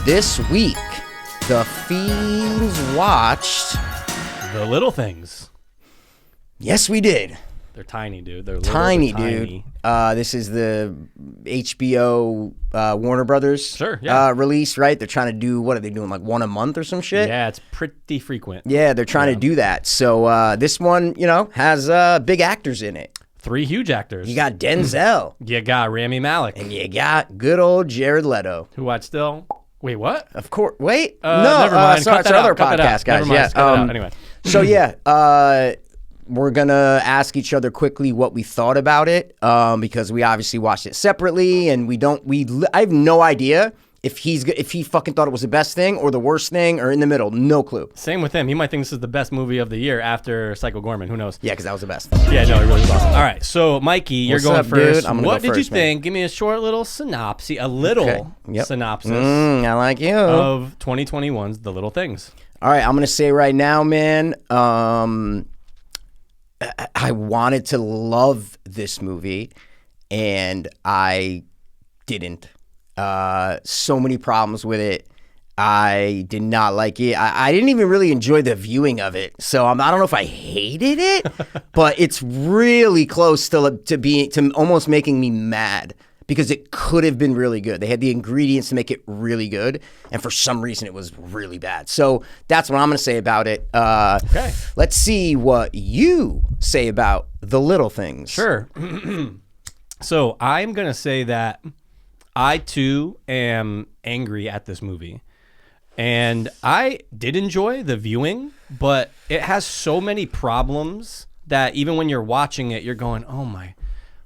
This week, the Fiends watched The Little Things. Yes, we did. They're tiny, dude. They're Tiny, tiny. dude. This is the HBO Warner Brothers release, right? They're trying to do, what are they doing, like one a month or some shit? Yeah, it's pretty frequent. Yeah, they're trying to do that. So this one, has big actors in it. 3 huge actors. You got Denzel. You got Rami Malek. And you got good old Jared Leto. Who I'd still... Wait, what? Of course. Wait. No, never mind. Sorry, it's our other podcast, guys. Never mind. Yeah. Anyway. So, yeah. We're going to ask each other quickly what we thought about it because we obviously watched it separately and I have no idea if he fucking thought it was the best thing or the worst thing or in the middle. No clue. Same with him. He might think this is the best movie of the year after Psycho Gorman. Who knows? Yeah, because that was the best. Yeah, no, it really was awesome. All right, so Mikey, you're going first. Dude? What did you think? Give me a short little synopsis, synopsis I like you. of 2021's The Little Things. All right, I'm going to say right now, man, I wanted to love this movie, and I didn't. So many problems with it. I did not like it. I didn't even really enjoy the viewing of it. So I don't know if I hated it, but it's really close to almost making me mad because it could have been really good. They had the ingredients to make it really good, and for some reason it was really bad. So that's what I'm going to say about it. Okay. Let's see what you say about The Little Things. Sure. So I'm going to say that I, too, am angry at this movie. And I did enjoy the viewing, but it has so many problems that even when you're watching it, you're going, oh my,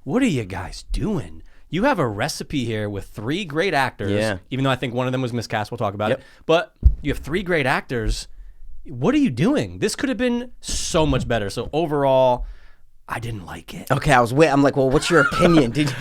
what are you guys doing? You have a recipe here with 3 great actors, even though I think one of them was miscast. We'll talk about it. But you have 3 great actors. What are you doing? This could have been so much better. So overall, I didn't like it. Okay, I'm like, well, what's your opinion? Did you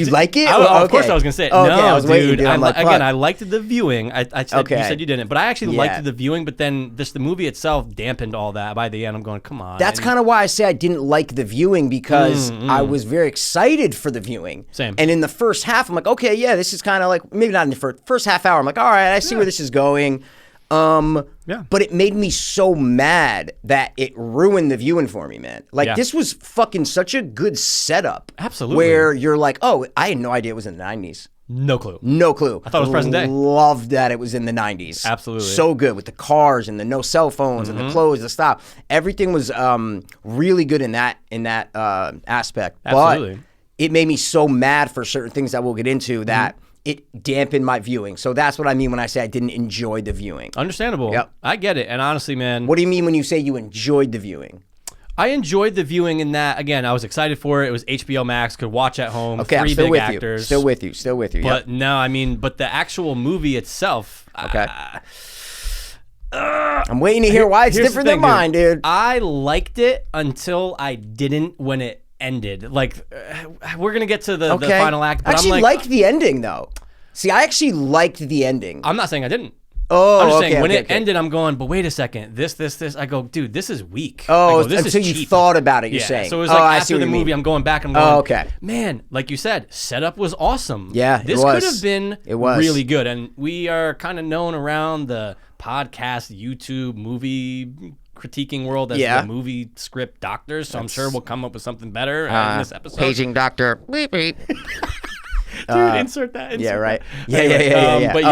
like it? Of course I was going to say it. Okay, no, I was waiting, dude. I liked the viewing. I said, okay. You said you didn't, but I actually liked the viewing, but then the movie itself dampened all that. By the end, I'm going, come on. That's kind of why I say I didn't like the viewing because I was very excited for the viewing. Same. And in the first half, I'm like, okay, yeah, this is kind of like, maybe not in the first half hour. I'm like, all right, I see where this is going. But it made me so mad that it ruined the viewing for me, man. Like, this was fucking such a good setup. Absolutely. Where you're like, oh, I had no idea it was in the 90s. No clue. No clue. I thought it was present day. Loved that it was in the 90s. Absolutely. So good with the cars and the no cell phones and the clothes, the stuff. Everything was really good in that aspect. Absolutely. But it made me so mad for certain things that we'll get into that it dampened my viewing. So that's what I mean when I say I didn't enjoy the viewing. Understandable. Yep. I get it. And honestly, man. What do you mean when you say you enjoyed the viewing? I enjoyed the viewing in that, again, I was excited for it. It was HBO Max, could watch at home. Okay, 3 I'm still big with actors. you. Still with you. But no, I mean, but the actual movie itself. Okay. I'm waiting to hear why it's different than mine, dude. I liked it until I didn't when it ended. Like, we're going to get to the final act. But I actually I'm liked the ending, though. See, I actually liked the ending. I'm not saying I didn't. Oh, I'm just saying when it ended, I'm going, but wait a second, this. I go, dude, this is weak. Oh, this until is you cheap. thought about it, you're saying. So it was like after the movie, I'm going back, I'm going, okay. Man, like you said, setup was awesome. Yeah, this it was. could have been really good. And we are kind of known around the podcast, YouTube, movie critiquing world as the movie script doctors. So I'm sure we'll come up with something better in this episode. Paging doctor. Beep, beep. Dude, insert that. Yeah, right. Yeah. But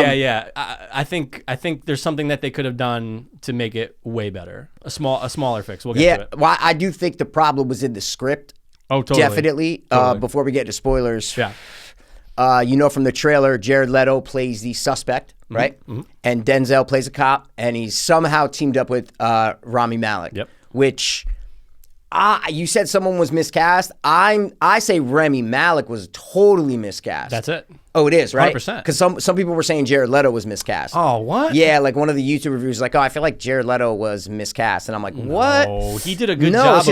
I think there's something that they could have done to make it way better. A smaller fix. We'll get to it. Well, I do think the problem was in the script. Oh, totally. Definitely. Before we get to spoilers. Yeah. From the trailer, Jared Leto plays the suspect, right? Mm-hmm. And Denzel plays a cop, and he's somehow teamed up with Rami Malek. Yep. Which you said someone was miscast. I say Rami Malek was totally miscast. That's it. Oh, it is, right? 100%. Because some people were saying Jared Leto was miscast. Oh, what? Yeah, like one of the YouTube reviews was like, oh, I feel like Jared Leto was miscast. And I'm like, what? No, he did a good job.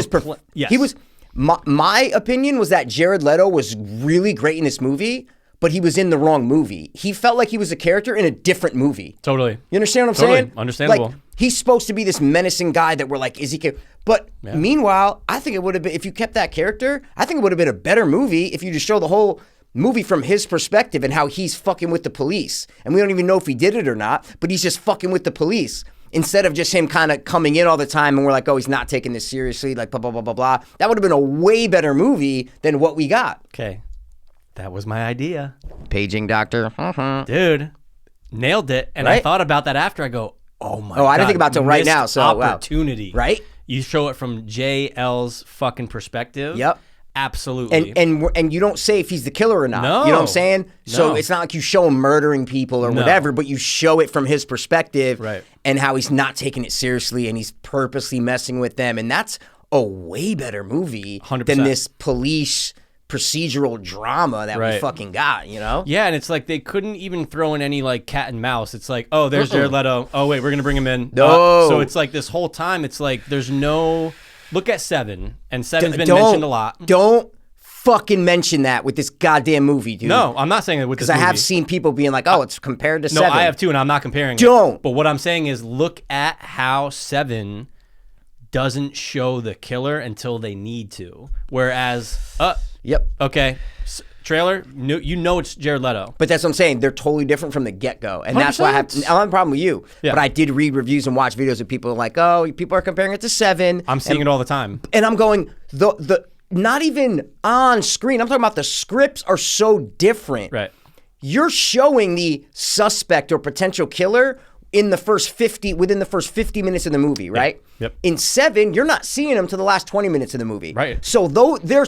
He was. My opinion was that Jared Leto was really great in this movie, but he was in the wrong movie. He felt like he was a character in a different movie. Totally. You understand what I'm saying? Understandable. Like, he's supposed to be this menacing guy that we're like, is he? But meanwhile, I think it would have been, if you kept that character, I think it would have been a better movie if you just show the whole movie from his perspective and how he's fucking with the police. And we don't even know if he did it or not, but he's just fucking with the police. Instead of just him kind of coming in all the time and we're like, oh, he's not taking this seriously, like blah, blah, blah, blah, blah. That would have been a way better movie than what we got. Okay. That was my idea. Paging doctor. Dude, nailed it. And I thought about that after. I go, oh my God. Oh, I didn't think about it till right now. So, opportunity. Wow. Right? You show it from JL's fucking perspective. Yep. Absolutely. And you don't say if he's the killer or not. No. You know what I'm saying? So No. it's not like you show him murdering people or whatever, but you show it from his perspective Right. and how he's not taking it seriously and he's purposely messing with them. And that's a way better movie 100%. than this police procedural drama that we fucking got, you know? Yeah, and it's like they couldn't even throw in any like cat and mouse. It's like, oh, there's Jared Leto. Oh, wait, we're going to bring him in. No. So it's like this whole time, it's like there's no... Look at Seven, and Seven's been mentioned a lot. Don't fucking mention that with this goddamn movie, dude. No, I'm not saying it with this movie. Because I have seen people being like, oh, it's compared to No, Seven. I have too, and I'm not comparing Don't. it. But what I'm saying is look at how Seven doesn't show the killer until they need to. Whereas, Yep. okay, trailer, you know it's Jared Leto. But that's what I'm saying. They're totally different from the get-go. And that's why I don't have a problem with you. Yeah. But I did read reviews and watch videos of people like, oh, people are comparing it to Seven. I'm seeing it all the time. And I'm going, the not even on screen. I'm talking about the scripts are so different. Right. You're showing the suspect or potential killer within the first 50 minutes of the movie, right? Yep. In Seven, you're not seeing them to the last 20 minutes of the movie. Right. So though they're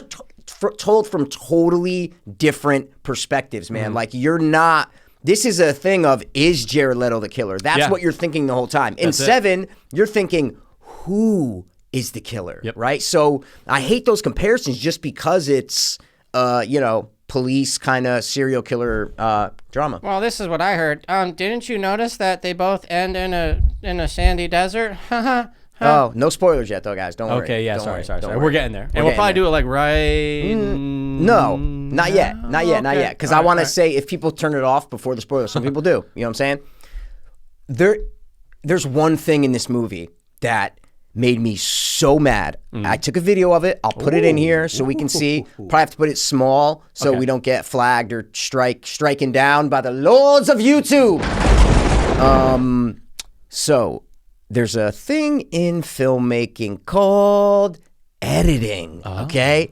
told from totally different perspectives, man. Like you're not. This is a thing of, is Jared Leto the killer? That's what you're thinking the whole time. In Seven, you're thinking, who is the killer? Right. So I hate those comparisons just because it's, police kind of serial killer drama. Well, this is what I heard. Didn't you notice that they both end in a sandy desert? Oh, no spoilers yet, though, guys. Don't worry. Okay, yeah, Don't sorry. worry. We're getting there. And we'll probably do it like No, not yet. Not yet. Because I want to say if people turn it off before the spoilers, some people do. You know what I'm saying? There's one thing in this movie that made me so mad. I took a video of it. I'll put it in here so we can see. Probably have to put it small so we don't get flagged or striken down by the lords of YouTube. So there's a thing in filmmaking called editing, okay?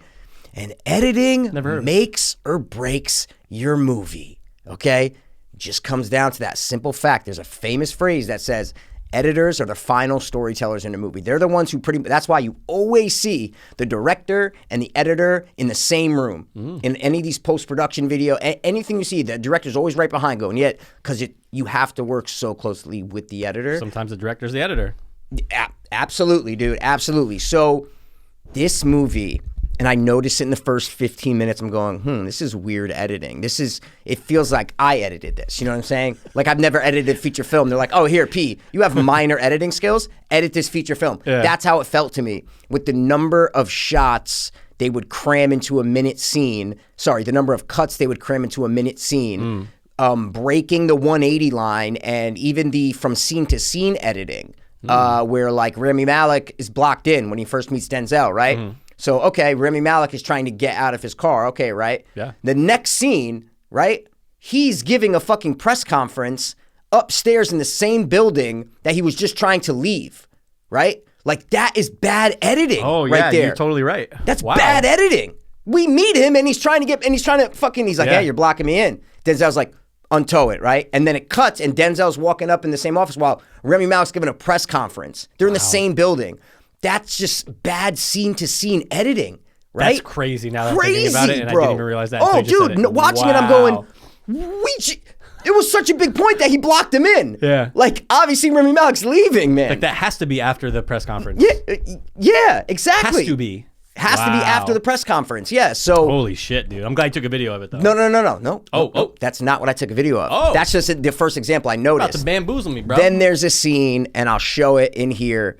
And editing makes or breaks your movie, okay? Just comes down to that simple fact. There's a famous phrase that says, editors are the final storytellers in a movie. They're the ones who that's why you always see the director and the editor in the same room. In any of these post-production video, anything you see, the director's always right behind going, yet, because you have to work so closely with the editor. sometimes the director's the editor. Absolutely, dude. Absolutely. So this movie, and I noticed it in the first 15 minutes, I'm going, this is weird editing. It feels like I edited this. You know what I'm saying? Like I've never edited feature film. They're like, oh, here, P, you have minor editing skills. Edit this feature film. Yeah. That's how it felt to me with the number of shots they would cram into a minute scene. Sorry, the number of cuts they would cram into a minute scene. Breaking the 180 line and even the from scene to scene editing, where like Rami Malek is blocked in when he first meets Denzel, right? So, okay, Rami Malek is trying to get out of his car. Okay, right? Yeah. The next scene, right? He's giving a fucking press conference upstairs in the same building that he was just trying to leave, right? Like, that is bad editing right there. You're totally right. That's bad editing. We meet him and he's like, hey, you're blocking me in. Denzel's like, untow it, right? And then it cuts and Denzel's walking up in the same office while Rami Malek's giving a press conference. They're in the same building. That's just bad scene-to-scene editing, right? That's crazy now that I'm thinking about it, and bro. I didn't even realize that. Oh, dude, watching it, I'm going, it was such a big point that he blocked him in. Yeah. Like, obviously, Rami Malek's leaving, man. Like, that has to be after the press conference. Yeah, exactly. Has to be. Has to be after the press conference, yeah. So holy shit, dude. I'm glad you took a video of it, though. No. Oh. That's not what I took a video of. Oh. That's just the first example I noticed. About to bamboozle me, bro. Then there's a scene, and I'll show it in here.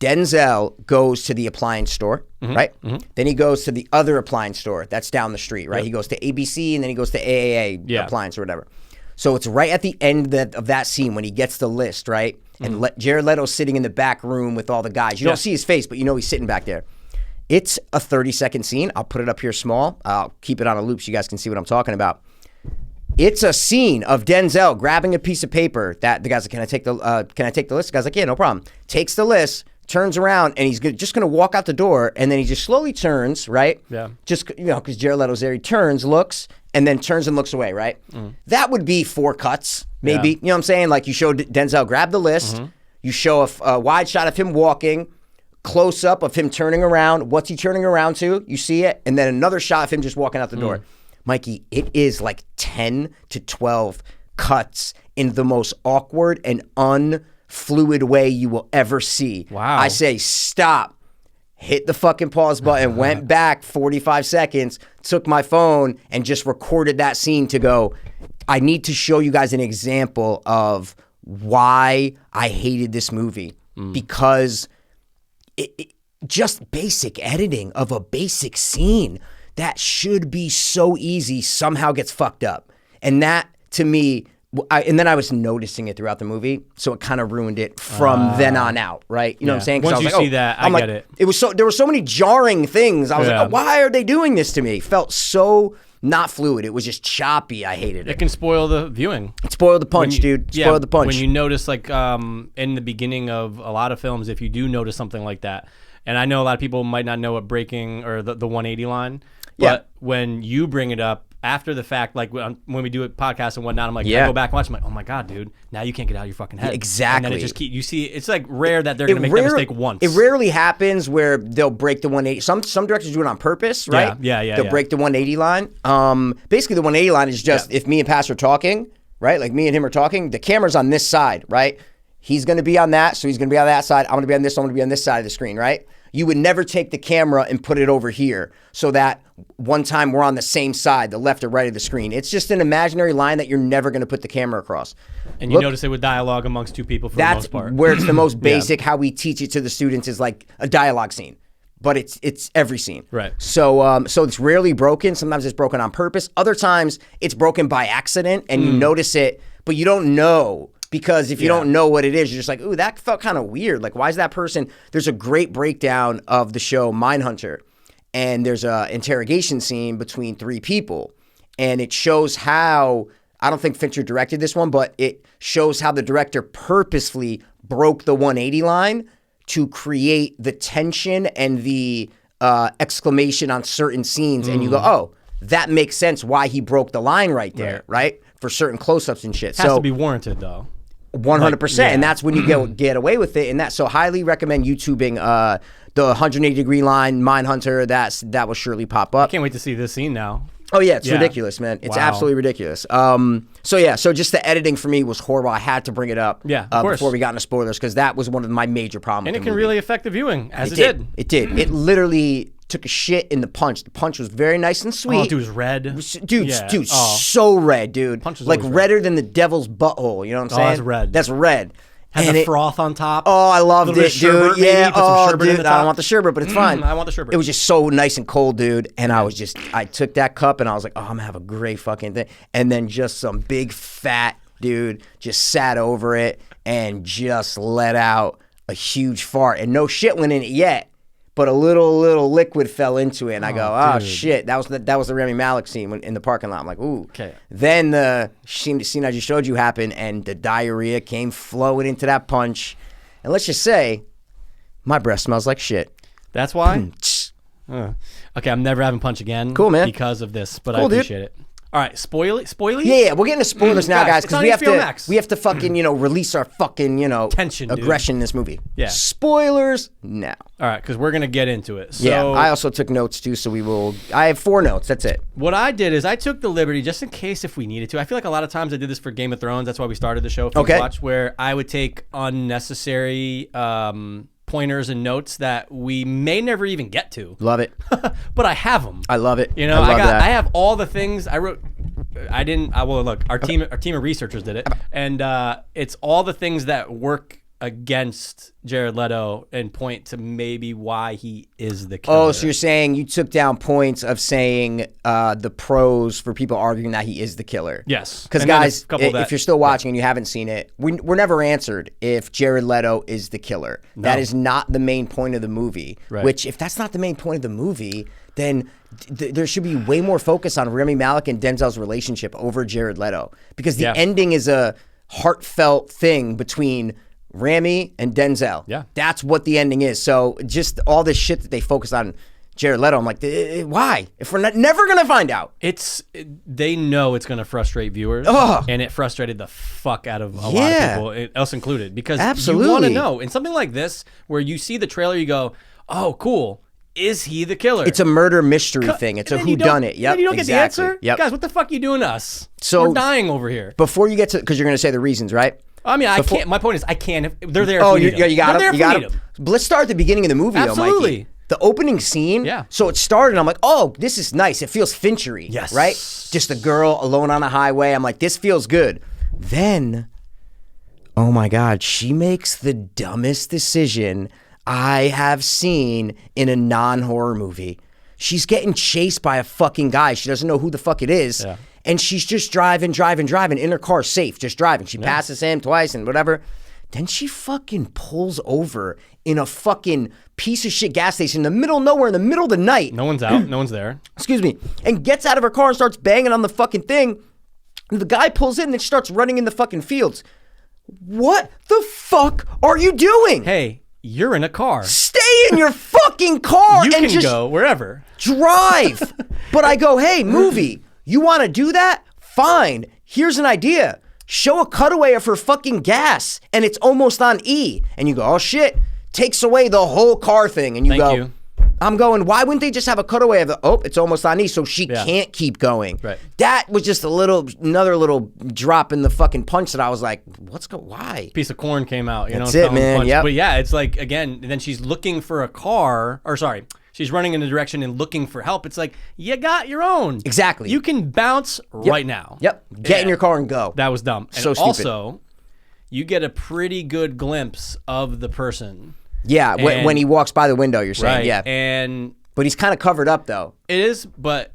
Denzel goes to the appliance store, right? Then he goes to the other appliance store that's down the street, right? He goes to ABC and then he goes to AAA appliance or whatever. So it's right at the end of that scene when he gets the list, right? And Jared Leto's sitting in the back room with all the guys. You don't see his face, but you know he's sitting back there. It's a 30-second scene. I'll put it up here small. I'll keep it on a loop so you guys can see what I'm talking about. It's a scene of Denzel grabbing a piece of paper that the guy's like, can I take the list? The guy's like, yeah, no problem. Takes the list, turns around, and he's just going to walk out the door, and then he just slowly turns, right? Yeah. Just, because Jared Leto's there, he turns, looks, and then turns and looks away, right? That would be 4 cuts, maybe. Yeah. You know what I'm saying? Like, you show Denzel grab the list, you show a wide shot of him walking, close up of him turning around. What's he turning around to? You see it, and then another shot of him just walking out the door. Mikey, it is like 10 to 12 cuts in the most awkward and unfluid way you will ever see. Wow. I say stop, hit the fucking pause button, went back 45 seconds, took my phone and just recorded that scene to go, I need to show you guys an example of why I hated this movie. Because it just basic editing of a basic scene that should be so easy somehow gets fucked up. And that, to me, and then I was noticing it throughout the movie, so it kind of ruined it from then on out, right? You know what I'm saying? 'Cause Once I was you like, see that, I get it. It was there were so many jarring things. I was like, why are they doing this to me? It felt so not fluid. It was just choppy. I hated It it. can spoil the viewing. It spoiled the punch, dude. Spoiled the punch. When you notice, like, in the beginning of a lot of films, if you do notice something like that, and I know a lot of people might not know what breaking or the 180 line, but when you bring it up after the fact, like when we do a podcast and whatnot, I'm like, I go back and watch. I'm like, oh my god, dude, now you can't get out of your fucking head. Exactly. And then it just you see, it's like rare that they're gonna make that mistake once. It rarely happens where they'll break the 180. Some directors do it on purpose, right? Yeah. They'll break the 180 line. Basically, the 180 line is just if me and Pastor are talking, right? Like me and him are talking. The camera's on this side, right? He's going to be on that, so he's going to be on that side. I'm going to be on this. I'm going to be on this side of the screen, right? You would never take the camera and put it over here so that one time we're on the same side, the left or right of the screen. It's just an imaginary line that you're never going to put the camera across. And you notice it with dialogue amongst two people for the most part. That's where it's the most basic. How we teach it to the students is like a dialogue scene, but it's every scene. Right. So it's rarely broken. Sometimes it's broken on purpose. Other times it's broken by accident and you notice it, but you don't know. Because if you don't know what it is, you're just like, ooh, that felt kind of weird. Like, why is that person? There's a great breakdown of the show Mindhunter, and there's a interrogation scene between 3 people, and it shows how, I don't think Fincher directed this one, but it shows how the director purposefully broke the 180 line to create the tension and the exclamation on certain scenes, and you go, oh, that makes sense why he broke the line right there, right? For certain close-ups and shit. Has to be warranted, though. 100%, and that's when you get away with it. And that, so highly recommend YouTubing the 180-degree line, Mindhunter. That will surely pop up. I can't wait to see this scene now. Oh yeah, it's ridiculous, man. It's absolutely ridiculous. So just the editing for me was horrible. I had to bring it up before we got into spoilers because that was one of my major problems. And it can really affect the viewing, as it did. It did. It literally took a shit in the punch. The punch was very nice and sweet. Oh, dude, it was red. Dude, so red, dude. Punch was like always redder than the devil's butthole. You know what I'm saying? That's red. That's red. Had the froth on top. Oh, I loved it, dude. Yeah. Oh, dude. I don't want the sherbet, but it's fine. I want the sherbet. It was just so nice and cold, dude. And I took that cup and I was like, oh, I'm gonna have a great fucking thing. And then just some big fat dude just sat over it and just let out a huge fart. And no shit went in it yet, but a little liquid fell into it. And I go, oh shit, that was the Rami Malek scene in the parking lot. I'm like, ooh. Okay. Then the scene I just showed you happened, and the diarrhea came flowing into that punch. And let's just say, my breath smells like shit. That's why? Okay, I'm never having punch again. Cool, man. Because of this, but I appreciate it. All right, spoily? Yeah, we're getting to spoilers now, guys, because we have to fucking, release our fucking, tension, aggression in this movie. Yeah. Spoilers now. All right, because we're going to get into it. So, yeah, I also took notes too, so I have 4 notes, that's it. What I did is I took the liberty, just in case if we needed to. I feel like a lot of times I did this for Game of Thrones. That's why we started the show, Watch, where I would take unnecessary pointers and notes that we may never even get to. Love it. But I have them. I love it. I have all the things I wrote. Look, our team of researchers did it, and it's all the things that work against Jared Leto and point to maybe why he is the killer. Oh, so you're saying you took down points of saying the pros for people arguing that he is the killer. Yes. Because And then guys, a couple if you're still watching and you haven't seen it, we're never answered if Jared Leto is the killer. That is not the main point of the movie. Right. Which, if that's not the main point of the movie, then there should be way more focus on Rami Malek and Denzel's relationship over Jared Leto. Because the ending is a heartfelt thing between Rami and Denzel. Yeah. That's what the ending is. So just all this shit that they focus on Jared Leto, I'm like, why? If we're never going to find out. They know it's going to frustrate viewers. Ugh. And it frustrated the fuck out of a lot of people, us included. Because Absolutely. you want to know. In something like this, where you see the trailer, you go, oh, cool. Is he the killer? It's a murder mystery thing. It's a whodunit. Yep, and you don't exactly. get the answer? Yep. Guys, what the fuck are you doing to us? So we're dying over here. Before you get to, because you're going to say the reasons, right? I mean, I can't. My point is, I can't. If they're there. Oh, if we need them. you got They're him. there You if we got need him. them. Let's start at the beginning of the movie, though, Absolutely. Mikey. The opening scene. Yeah. So it started, and I'm like, oh, this is nice. It feels Finchery. Yes. Right? Just a girl alone on a highway. I'm like, this feels good. Then, oh my God, she makes the dumbest decision I have seen in a non-horror movie. She's getting chased by a fucking guy. She doesn't know who the fuck it is. Yeah. And she's just driving in her car, safe, just driving. She passes him twice and whatever. Then she fucking pulls over in a fucking piece of shit gas station in the middle of nowhere, in the middle of the night. No one's out. No one's there. Excuse me. And gets out of her car and starts banging on the fucking thing. And the guy pulls in and she starts running in the fucking fields. What the fuck are you doing? Hey, you're in a car. Stay in your fucking car You and can just go wherever. drive. But I go, hey, movie, you want to do that? Fine. Here's an idea. Show a cutaway of her fucking gas, and it's almost on E. And you go, oh shit. Takes away the whole car thing. And you go, you. I'm going, why wouldn't they just have a cutaway of the, oh, it's almost on E, so she can't keep going. Right. That was just another little drop in the fucking punch that I was like, why? Piece of corn came out. You That's know, it, man. punch. Yep. But yeah, it's like, again, and then she's looking for a car, she's running in a direction and looking for help. It's like, you got your own. Exactly. You can bounce right now. Yep. Get in your car and go. That was dumb. And So stupid. also, you get a pretty good glimpse of the person. Yeah, when he walks by the window, you're saying, Right. yeah. And But he's kind of covered up, though. it is, but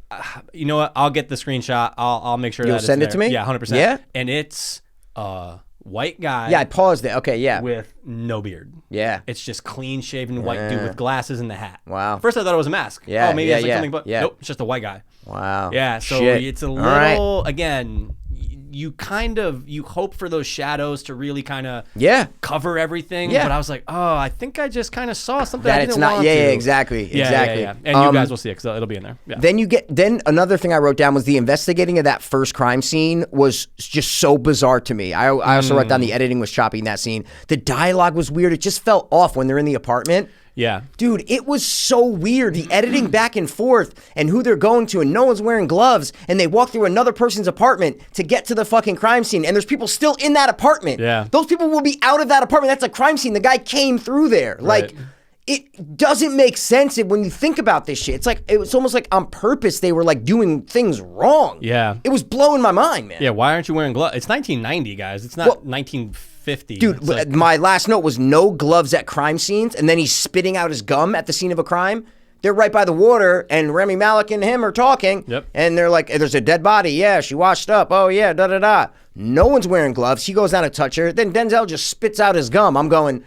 you know what? I'll get the screenshot. I'll make sure You'll that it's send it there. to me? Yeah, 100%. Yeah? And it's a white guy Yeah, I paused it. Okay, yeah. with no beard. Yeah. It's just clean shaven white dude with glasses and the hat. Wow. First I thought it was a mask. Yeah, Oh, maybe yeah, it's like yeah, something, but yeah. nope, it's just a white guy. Wow. Yeah, so Shit. it's a All right. little, again, you hope for those shadows to really kind of Yeah. cover everything. Yeah. But I was like, oh, I think I just kind of saw something I That didn't it's not. want Yeah, to. yeah, exactly. Yeah, exactly. yeah. And you guys will see it because it'll be in there. Yeah. Then another thing I wrote down was the investigating of that first crime scene was just so bizarre to me. I also wrote down the editing was choppy in that scene. The dialogue was weird. It just felt off when they're in the apartment. Yeah. Dude, it was so weird. The editing back and forth and who they're going to, and no one's wearing gloves, and they walk through another person's apartment to get to the fucking crime scene, and there's people still in that apartment. Yeah. Those people will be out of that apartment. That's a crime scene. The guy came through there. Like, it doesn't make sense when you think about this shit. It's like, it was almost like on purpose they were like doing things wrong. Yeah. It was blowing my mind, man. Yeah, why aren't you wearing gloves? It's 1990, guys. It's not 1950. Dude, It's like- my last note was no gloves at crime scenes, and then he's spitting out his gum at the scene of a crime. They're right by the water, and Rami Malek and him are talking. Yep. And they're like, there's a dead body. Yeah, she washed up. Oh, yeah, da-da-da. No one's wearing gloves. He goes down to touch her. Then Denzel just spits out his gum. I'm going,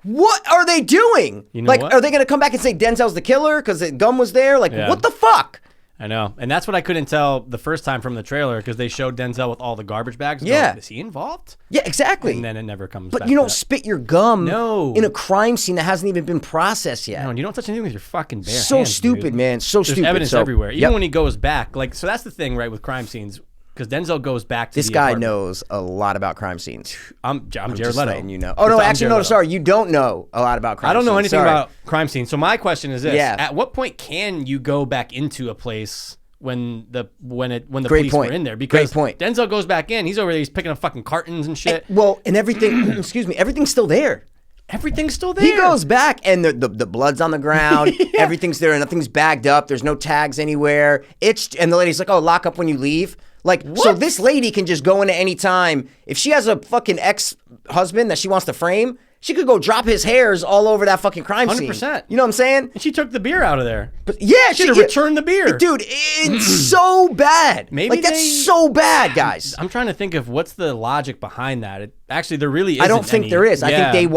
what are they doing? You know like, what? are they going to come back and say Denzel's the killer because the gum was there? Like, Yeah. what the fuck? I know. And that's what I couldn't tell the first time from the trailer because they showed Denzel with all the garbage bags. Yeah. Is he involved? Yeah, exactly. And then it never comes But back you to don't that. spit your gum No. in a crime scene that hasn't even been processed yet. No, and you don't touch anything with your fucking bare So hands, stupid, dude. man. So There's stupid. evidence So- everywhere. Even Yep. when he goes back. Like, so that's the thing, right, with crime scenes. Because Denzel goes back to This the guy apartment. knows a lot about crime scenes. I'm Jared Just Leto. letting you know. Oh, no, I'm actually, Jared no, Leto. sorry. You don't know a lot about crime I don't know scenes. anything Sorry. about crime scenes. So my question is this: Yeah. At what point can you go back into a place when the Great police point. were in there? Great Because point. Denzel goes back in. He's over there. He's picking up fucking cartons and shit. And everything, excuse me, everything's still there. Everything's still there. He goes back and the blood's on the ground. Everything's there. Nothing's bagged up. There's no tags anywhere. And the lady's like, oh, lock up when you leave. Like, so this lady can just go in at any time. If she has a fucking ex-husband that she wants to frame, she could go drop his hairs all over that fucking crime scene. 100%. You know what I'm saying? And she took the beer out of there. But yeah, She had to return the beer. Dude, it's so bad. Maybe like, that's so bad, guys. I'm trying to think of what's the logic behind that. Actually, there really isn't. I don't think any. there is. I Yeah. think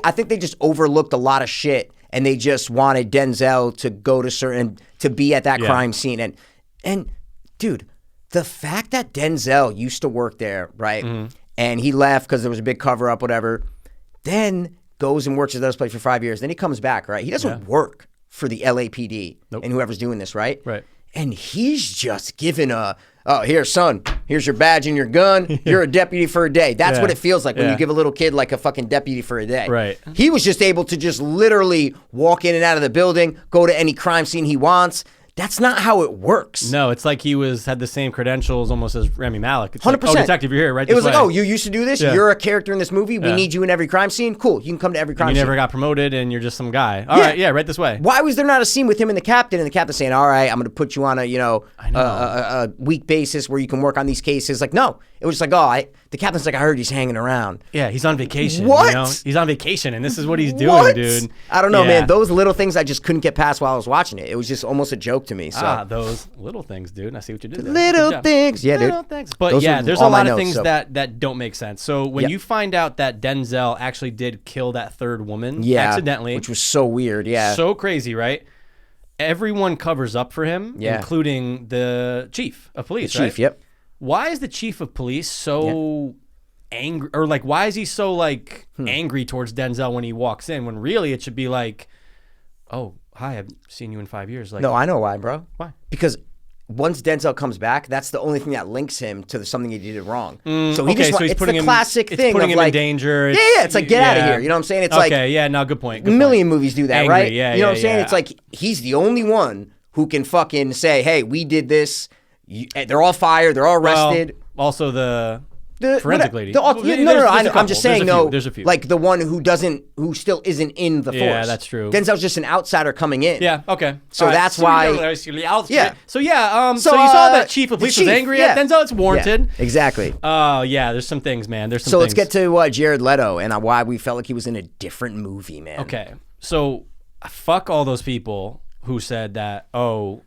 I think they just overlooked a lot of shit, and they just wanted Denzel to go to be at that crime scene. And dude, the fact that Denzel used to work there, right? Mm-hmm. And he left because there was a big cover up, whatever. Then goes and works at those place for 5 years. Then he comes back, right? He doesn't work for the LAPD and whoever's doing this, right? Right. And he's just given here, son, here's your badge and your gun. You're a deputy for a day. That's what it feels like when you give a little kid like a fucking deputy for a day. Right. He was just able to just literally walk in and out of the building, go to any crime scene he wants. That's not how it works. No, it's like he had the same credentials almost as Rami Malek. It's 100%. Like, detective, you're here, right? It was this like, way. you used to do this? Yeah. You're a character in this movie? We Yeah. need you in every crime scene? Cool, you can come to every crime You scene. never got promoted, and you're just some guy. All right, yeah, right this way. Why was there not a scene with him and the captain saying, all right, I'm going to put you on a week basis where you can work on these cases? Like, no. It was just like, the captain's like, I heard he's hanging around. Yeah, he's on vacation. What? You know? He's on vacation, and this is what he's doing, What? dude. I don't know, Yeah. man. Those little things I just couldn't get past while I was watching it. It was just almost a joke to me. So Those little things, dude. I see what you did there. little Good job. things. Yeah, Little dude. things. But Those yeah, were there's a all my lot of notes, things so. that don't make sense. So when you find out that Denzel actually did kill that third woman accidentally, which was so weird. Yeah. so crazy, right? Everyone covers up for him, including the chief of police, Chief, right? yep. Why is the chief of police so angry, or like why is he so like angry towards Denzel when he walks in, when really it should be like, oh, hi, I've seen you in 5 years. Like, No, I know why, bro. Why? Because once Denzel comes back, that's the only thing that links him to something he did wrong. So he okay, just so he's it's putting the him, classic it's thing putting of him like, in danger. yeah, it's like, get out of here. You know what I'm saying? It's like, okay, yeah, no, good point. a million movies do that, Angry, right? yeah, you know yeah, what I'm saying? yeah. It's like he's the only one who can fucking say, hey, we did this. They're all fired. They're all arrested. Well, also the forensic lady. No, I know. I'm just saying, though, There's a few. like the one who still isn't in the force. Yeah, that's true. Denzel's just an outsider coming in. Yeah, okay. So All right. that's why. Yeah. So you saw that chief of police was angry at Denzel. It's warranted. Yeah, exactly. Oh, yeah, there's some things, man. There's some So things. let's get to Jared Leto and why we felt like he was in a different movie, man. Okay. So fuck all those people who said that,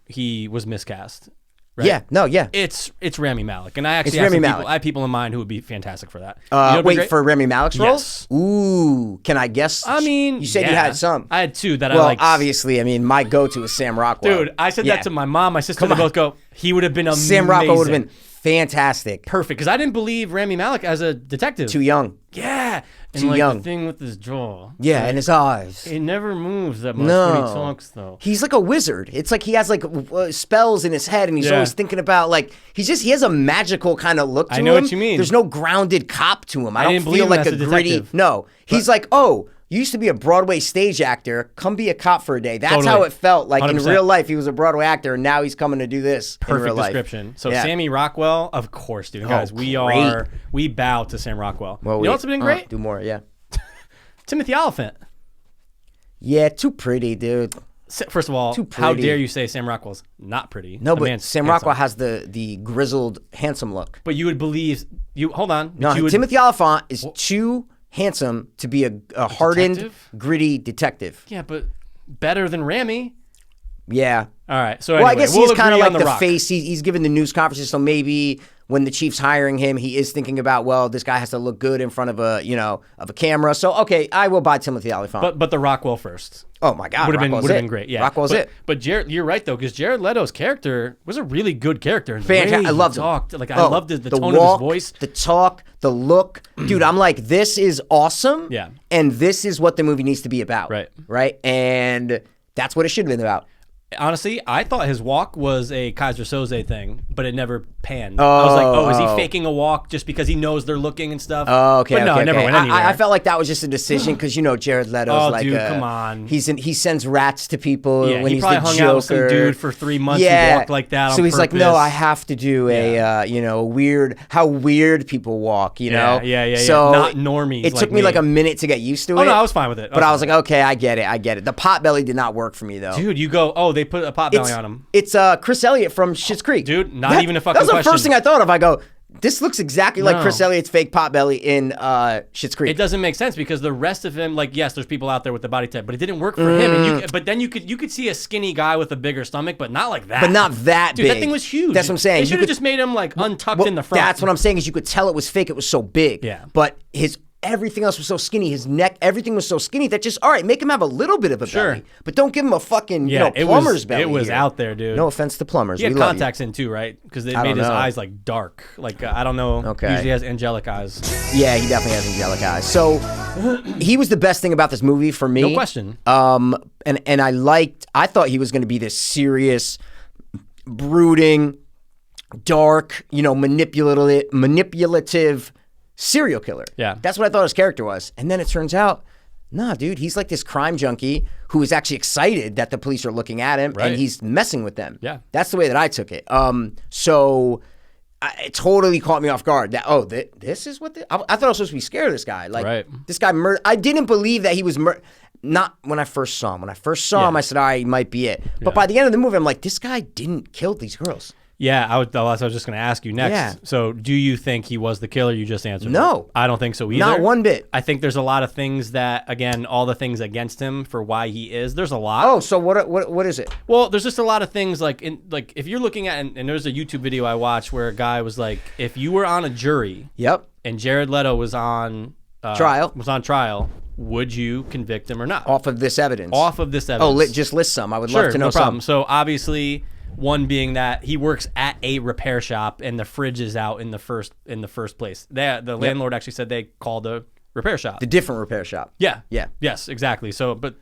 he was miscast. Right? Yeah, no, yeah. It's Rami Malek. And I actually It's have Rami some Malek. people, I have people in mind who would be fantastic for that. You know what'd be Wait, great? for Rami Malek's role? Yes. Ooh, can I guess? I mean, you said you yeah. had some. I had two that I Well, liked. obviously, I mean, my go-to is Sam Rockwell. Dude, I said Yeah. that to my mom, my sister. They both go, he would have been amazing. Sam Rockwell would have been fantastic. perfect, because I didn't believe Rami Malek as a detective. Too young. Yeah. And Too like young. the thing with his jaw. Yeah, and his eyes. It never moves that much No. when he talks, though. He's like a wizard. It's like he has like spells in his head, and he's Yeah. always thinking about like he has a magical kind of look to him. I know what you mean. There's no grounded cop to him. I don't didn't feel believe him like as a a gritty. detective. No, he's like, you used to be a Broadway stage actor. Come be a cop for a day. That's Totally. how it felt. Like in 100%. real life, he was a Broadway actor, and now he's coming to do this. in real Perfect life. description. So Yeah. Sammy Rockwell, of course, dude. Guys, we bow to Sam Rockwell. Well, you know what's been great? Do more, yeah. Timothy Oliphant. Yeah, too pretty, dude. First of all, Too how pretty. dare you say Sam Rockwell's not pretty? No, The but man's Sam handsome. Rockwell has the grizzled, handsome look. But you would believe hold on. No, you would, Timothy Oliphant is too handsome to be a hardened, detective? gritty detective. Yeah, but better than Rami. Yeah. All right. So Well, anyway, I guess we'll he's kind of agree like on the Rock. face. He's giving the news conferences, so maybe when the Chief's hiring him, he is thinking about, well, this guy has to look good in front of a camera. So okay, I will buy Timothy Oliphant. But the Rockwell first. Oh my God, Would have Rockwell's been great. Yeah, Rockwell's but, it. But Jared, you're right though, because Jared Leto's character was a really good character. And the Fantastic. way I loved he him. talked, like I loved the tone walk, of his voice. the talk, the look. Dude, I'm like, this is awesome. Yeah. And this is what the movie needs to be about. Right. Right. And that's what it should have been about. Honestly, I thought his walk was a Kaiser Soze thing, but it never panned. I was like, is he faking a walk just because he knows they're looking and stuff? Oh, okay. But no, okay, it never okay. went anywhere. I felt like that was just a decision because Jared Leto's Oh, like, dude, come on. he sends rats to people Yeah, when he he's probably the hung Joker. out with some dude for 3 months Yeah. and walked like that on So he's like, no, purpose. I have to do a weird, how weird people walk, you know? Yeah. So Not normies It like took me me. like a minute to get used to it. Oh, no, I was fine with it. But I was like, okay, I get it. The pot belly did not work for me though. dude, you go, they put a pot belly on him. It's Chris Elliott from Schitt's Creek. Dude, not even a fucking question. That was the first thing I thought of. I go, this looks exactly like Chris Elliott's fake pot belly in Schitt's Creek. It doesn't make sense because the rest of him, like, yes, there's people out there with the body type, but it didn't work for him. And but then you could see a skinny guy with a bigger stomach, but not like that. But not that Dude, big. that thing was huge. That's what I'm saying. They should have just made him like untucked in the front. That's what I'm saying is you could tell it was fake. It was so big. Yeah. But everything else was so skinny. His neck, everything was so skinny that just, all right, make him have a little bit of a belly. But don't give him a fucking, plumber's belly. It was here. out there, dude. No offense to plumbers. He had we love contacts in too, right? Because they I made don't his know. eyes like dark. Like, I don't know. Okay. Usually has angelic eyes. Yeah, he definitely has angelic eyes. So he was the best thing about this movie for me. No question. And I thought he was going to be this serious, brooding, dark, manipulative serial killer. Yeah. That's what I thought his character was. And then it turns out, nah, dude, he's like this crime junkie who is actually excited that the police are looking at him and he's messing with them. Yeah. That's the way that I took it. So it totally caught me off guard. That this is what I thought I was supposed to be scared of this guy. Like this guy murdered. I didn't believe that he was not when I first saw him. When I first saw him, I said, all right, he might be it. But by the end of the movie, I'm like, this guy didn't kill these girls. Yeah, I was just going to ask you next. Yeah. So, do you think he was the killer? You just answered. No. I don't think so either. Not one bit. I think there's a lot of things that, again, all the things against him for why he is. There's a lot. Oh, so what is it? Well, there's just a lot of things like if you're looking at and there's a YouTube video I watched where a guy was like, if you were on a jury, and Jared Leto was on trial, would you convict him or not? Off of this evidence. Oh, just list some. I would love to know no problem. some. So obviously, one being that he works at a repair shop and the fridge is out in the first place. The landlord actually said they called a repair shop. The different repair shop. Yeah. Yeah. Yes, exactly. So, but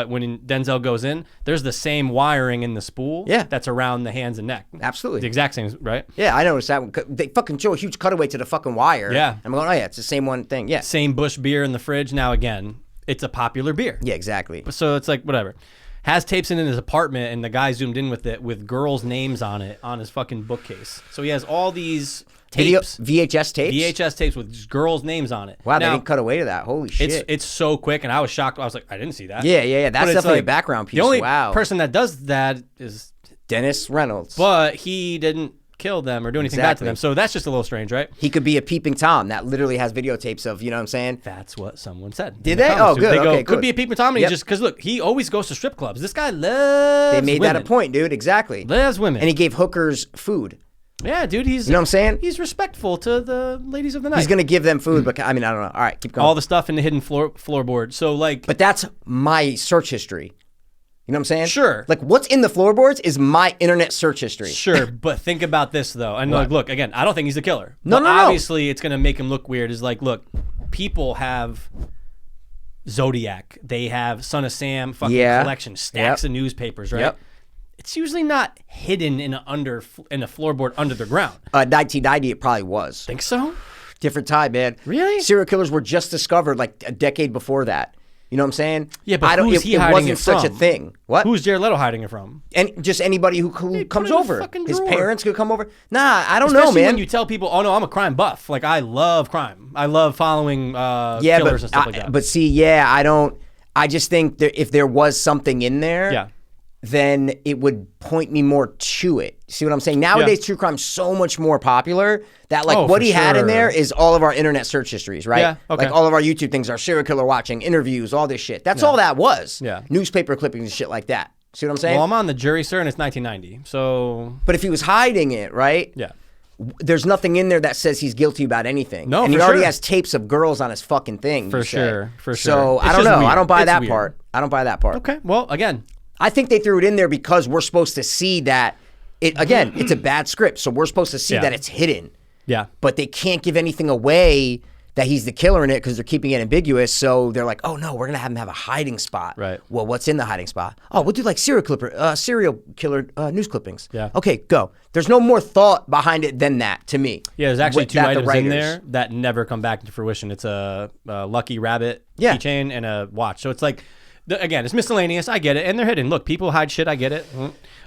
when Denzel goes in, there's the same wiring in the spool that's around the hands and neck. Absolutely. The exact same, right? Yeah, I noticed that one. They fucking show a huge cutaway to the fucking wire. Yeah. I'm going, oh yeah, it's the same one thing. Yeah. Same Bush beer in the fridge. Now, again, it's a popular beer. Yeah, exactly. So it's like, whatever. Has tapes in his apartment, and the guy zoomed in with it with girls' names on it on his fucking bookcase. So he has all these tapes. VHS tapes? VHS tapes with just girls' names on it. Wow, now, they didn't cut away to that. Holy shit. It's so quick, and I was shocked. I was like, I didn't see that. Yeah. That's definitely a background piece. The only wow. person that does that is Dennis Reynolds. But he didn't kill them or do anything bad to them. So that's just a little strange, right? He could be a peeping Tom that literally has videotapes of, you know what I'm saying? That's what someone said. Did they? Oh, good. They go, okay, could good. be a peeping Tom. And he just, because look, he always goes to strip clubs. This guy loves They made women. that a point, dude. Exactly. Loves women. And he gave hookers food. Yeah, dude, he's... You know what I'm saying? He's respectful to the ladies of the night. He's going to give them food, but I mean, I don't know. All right, keep going. All the stuff in the hidden floorboard. So, like... But that's my search history. You know what I'm saying? Sure. Like, what's in the floorboards is my internet search history. Sure, but think about this, though. And look, again, I don't think he's the killer. No. Obviously, it's going to make him look weird. Is like, look, people have Zodiac. They have Son of Sam fucking collection. Stacks of newspapers, right? Yep. It's usually not hidden in a floorboard under the ground. 1990, it probably was. Think so? Different time, man. Really? Serial killers were just discovered like a decade before that. You know what I'm saying? Yeah, but who's he hiding wasn't it such from? a thing. What? Who's Jared Leto hiding it from? And just anybody who comes it in a over. fucking His drawer. parents could come over. Nah, I don't know, Especially man. when you tell people, oh no, I'm a crime buff. Like, I love crime. I love following killers and stuff like that. But see, I don't. I just think that if there was something in there, then it would point me more to it. See what I'm saying? Nowadays, true crime's so much more popular that like what he had in there is all of our internet search histories, right? Yeah, okay. Like all of our YouTube things, our serial killer watching, interviews, all this shit. That's all that was. Yeah. Newspaper clippings and shit like that. See what I'm saying? Well, I'm on the jury, sir, and it's 1990. So. But if he was hiding it, right? Yeah. There's nothing in there that says he's guilty about anything. No, and for he already sure. has tapes of girls on his fucking thing. For sure. So It's I don't just know. weird. I don't buy It's that weird. part. I don't buy that part. Okay. Well, again. I think they threw it in there because we're supposed to see that it's a bad script. So we're supposed to see that it's hidden. Yeah. But they can't give anything away that he's the killer in it because they're keeping it ambiguous. So they're like, oh no, we're gonna have him have a hiding spot. Right. Well, what's in the hiding spot? Oh, we'll do like serial killer news clippings. Yeah. Okay, go. There's no more thought behind it than that to me. Yeah, there's actually two items in writers- there that never come back into fruition. It's a Lucky Rabbit Yeah. keychain and a watch. So it's like, again, it's miscellaneous. I get it. And they're hidden. Look, people hide shit. I get it.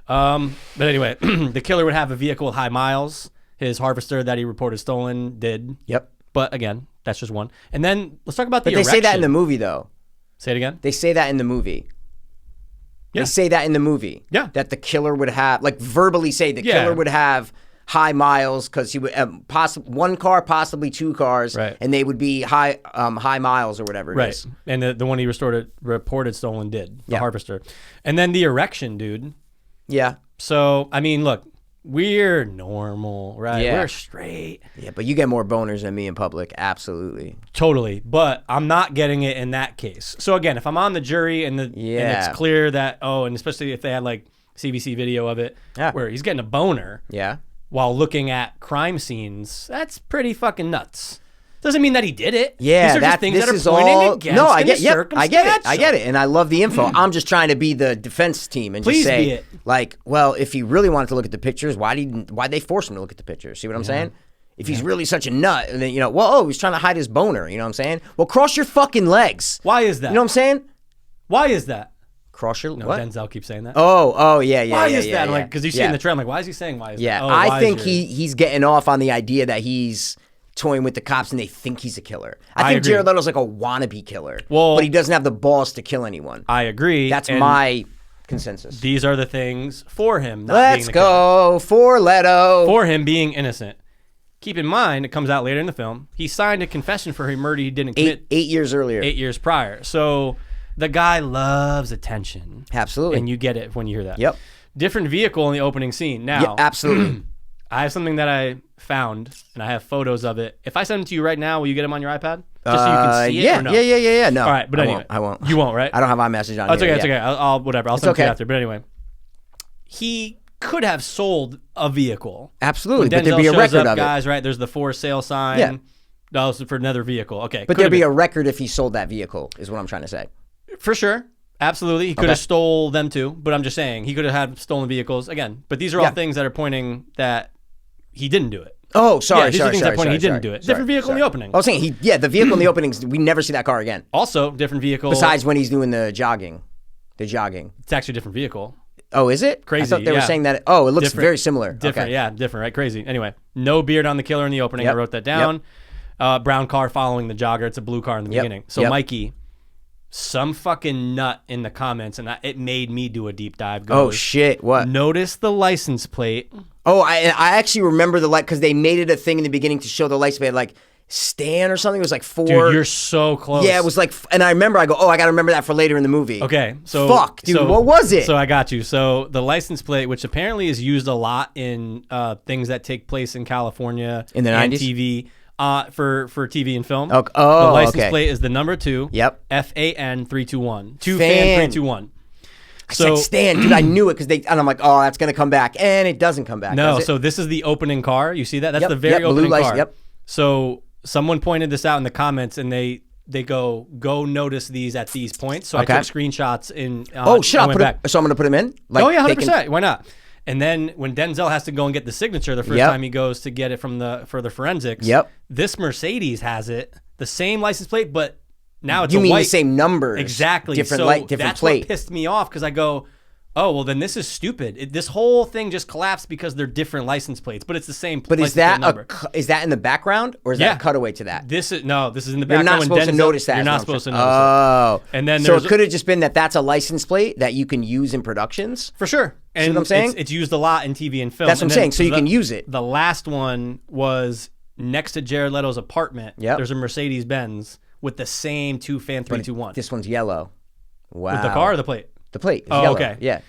But anyway, the killer would have a vehicle with high miles. His harvester that he reported stolen did. Yep. But again, that's just one. And then let's talk about the But they say that in the erection. movie though. Say it again. They say that in the movie. Yeah. They say that in the movie. Yeah. That the killer would have, like verbally say the Yeah. killer would have high miles because he would one car, possibly two cars, Right. and they would be high miles or whatever it is. And the one he reported stolen did, the Yeah. harvester. And then the erection, dude. Yeah. So, I mean, look, we're normal, right? Yeah. We're straight. Yeah, but you get more boners than me in public. Absolutely. Totally. But I'm not getting it in that case. So, again, if I'm on the jury and it's clear that, and especially if they had like CBC video of it where he's getting a boner Yeah. while looking at crime scenes, that's pretty fucking nuts. Doesn't mean that he did it. Yeah, these are just things this that are is pointing all. against No, I and get. the Yep, I get it. I get circumstantial. it, and I love the info. I'm just trying to be the defense team and Please just be say, it. like, well, if he really wanted to look at the pictures, why'd they force him to look at the pictures? See what I'm saying? If he's really such a nut, and then he's trying to hide his boner. You know what I'm saying? Well, cross your fucking legs. Why is that? You know what I'm saying? Why is that? Cross your No, what? Denzel keeps saying that. Oh, yeah. Why yeah, is yeah, that? yeah. Like, because you see in the trailer, I'm like, why is he saying why is Yeah, that? I think he's getting off on the idea that he's toying with the cops and they think he's a killer. I think agree. Jared Leto's like a wannabe killer, Well, but he doesn't have the balls to kill anyone. I agree. That's and my consensus. These are the things for him. Not Let's being the killer. go for Leto. For him being innocent. Keep in mind, it comes out later in the film. He signed a confession for a murder he didn't commit 8 years earlier. 8 years prior. So the guy loves attention. Absolutely. And you get it when you hear that. Yep. Different vehicle in the opening scene. Now, Yeah, absolutely. I have something that I found, and I have photos of it. If I send them to you right now, will you get them on your iPad? Just so you can see it or no? Yeah. No. All right, but anyway. I won't. You won't, right? I don't have iMessage on Oh, it's here. okay, it's okay. I'll whatever. I'll send it to you okay. after. But anyway, he could have sold a vehicle. Absolutely, When but there'd Denzel be a shows record up, of guys, right? There's the for sale sign. Yeah. No, it's for another vehicle. Okay. But there'd be a record if he sold that vehicle, is what I'm trying to say. For sure. Absolutely. He could have stole them too, but I'm just saying he could have had stolen vehicles again. But these are all things that are pointing that he didn't do it. Oh, sorry. Yeah, these are things that point he didn't do it. Sorry, Different vehicle in the opening. I was saying, the vehicle in the openings, we never see that car again. Also, different vehicle. Besides when he's doing the jogging. It's actually a different vehicle. Oh, is it? Crazy, I thought they were yeah. saying that. Oh, it looks Different. very similar. Different, Okay. yeah, different, right? Crazy. Anyway, no beard on the killer in the opening. Yep. I wrote that down. Brown car following the jogger. It's a blue car in the beginning. So, Mikey, some fucking nut in the comments, and it made me do a deep dive. Oh, shit. What? Notice the license plate. Oh, I actually remember the because they made it a thing in the beginning to show the license plate, like Stan or something. It was like 4. Dude, you're so close. Yeah, it was like, and I remember, I go, I got to remember that for later in the movie. Okay, so fuck, dude, what was it? So I got you. So the license plate, which apparently is used a lot in things that take place in California in the and 90s? TV, for TV and film. Oh, the license okay. plate is the number 2. Yep. FAN 321. 2 Fan. fan 321. I said Stan, dude, I knew it and I'm like, oh, that's gonna come back, and it doesn't come back. No, does it? so this is the opening car. You see that? That's Yep, the very blue opening lights, car. Yep. So someone pointed this out in the comments, and they go notice these at these points. So Okay. I took screenshots in. Oh shit! I I'll went put back. so I'm gonna put him in. Like, Oh yeah, they 100%. Why not? And then when Denzel has to go and get the signature the first Yep. time he goes to get it for the forensics. Yep. This Mercedes has it, the same license plate, but now it's You a mean white. the same numbers? Exactly. Different so light, different that's plate. what pissed me off because I go, oh well, then this is stupid. This whole thing just collapsed because they're different license plates, but it's the same. But license is that plate number. is that in the background or is Yeah. that a cutaway to that? This is in the You're background. not when supposed to Denzel- notice that. You're is not what I'm supposed to saying. notice Oh, it. And then so there's it could have just been that's a license plate that you can use in productions. for sure. And what I'm saying? It's used a lot in TV and film. That's what And I'm then saying. So you can use it. The last one was next to Jared Leto's apartment. Yep. There's a Mercedes Benz with the same 2 fan 321. This one's yellow. Wow. With the car or the plate? The plate. Is Oh, yellow. okay. Yeah.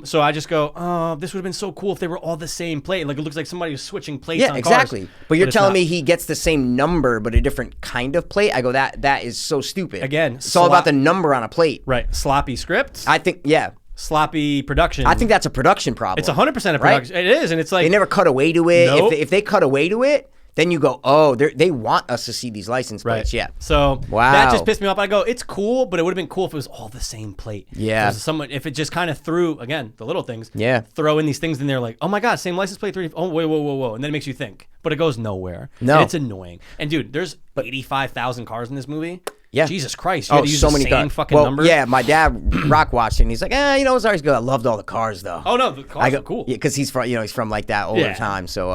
So I just go, oh, this would have been so cool if they were all the same plate. Like it looks like somebody was switching plates Yeah, on exactly. cars. But you're it's telling not. me he gets the same number but a different kind of plate? I go, that is so stupid. Again, it's all about the number on a plate. Right. Sloppy script. I think, yeah. Sloppy production. I think that's a production problem. it's 100% a Right? production. It is, and it's like They never cut away to it. Nope. If they cut away to it, then you go, oh, they want us to see these license plates. Yeah. So Wow. that just pissed me off. I go, it's cool, but it would have been cool if it was all the same plate. Yeah. If it just kind of threw, again, the little things. Yeah. Throw in these things in there like, oh my God, same license plate 3. Oh, wait, whoa. And then it makes you think. But it goes nowhere. No. And it's annoying. And dude, there's 85,000 cars in this movie. Yeah. Jesus Christ. You had to use so the many same cars. fucking Well, number. yeah, my dad rock watched it and he's like, it's always good. I loved all the cars though. Oh no, the cars are cool. Yeah, because he's from like that older Yeah. time. So,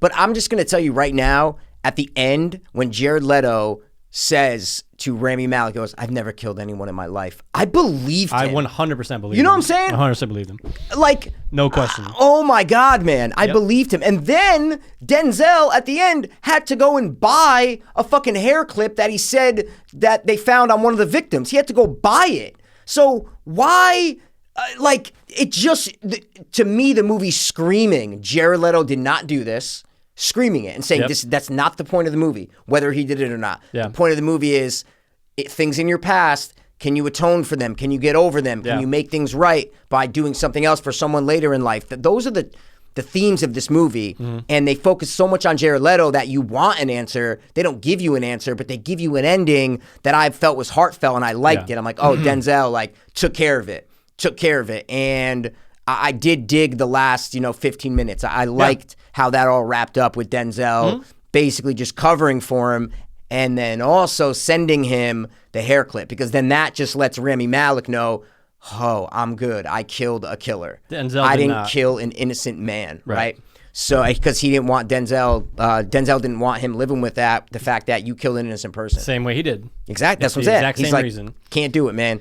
but I'm just gonna tell you right now, at the end when Jared Leto says to Rami Malek, goes, "I've never killed anyone in my life." I believed him. I 100% believe. You know him. what I'm saying? 100% believe him. Like, No question. oh my God, man. I believed him. And then Denzel at the end had to go and buy a fucking hair clip that he said that they found on one of the victims. He had to go buy it. So why, like, it just, to me, the movie's screaming, Jared Leto did not do this, screaming it and saying that's not the point of the movie, whether he did it or not. Yeah. The point of the movie is things in your past. Can you atone for them? Can you get over them? Can you make things right by doing something else for someone later in life? Those are the themes of this movie, and they focus so much on Jared Leto that you want an answer. They don't give you an answer, but they give you an ending that I felt was heartfelt, and I liked it. I'm like, oh, Denzel, like, took care of it. And I did dig the last, 15 minutes. I liked how that all wrapped up with Denzel basically just covering for him, and then also sending him the hair clip, because then that just lets Rami Malek know, oh, I'm good. I killed a killer. I didn't kill an innocent man, right? So, because he didn't want Denzel didn't want him living with the fact that you killed an innocent person. Same way he did. Exactly. That's what I'm saying. Exact same reason. Can't do it, man.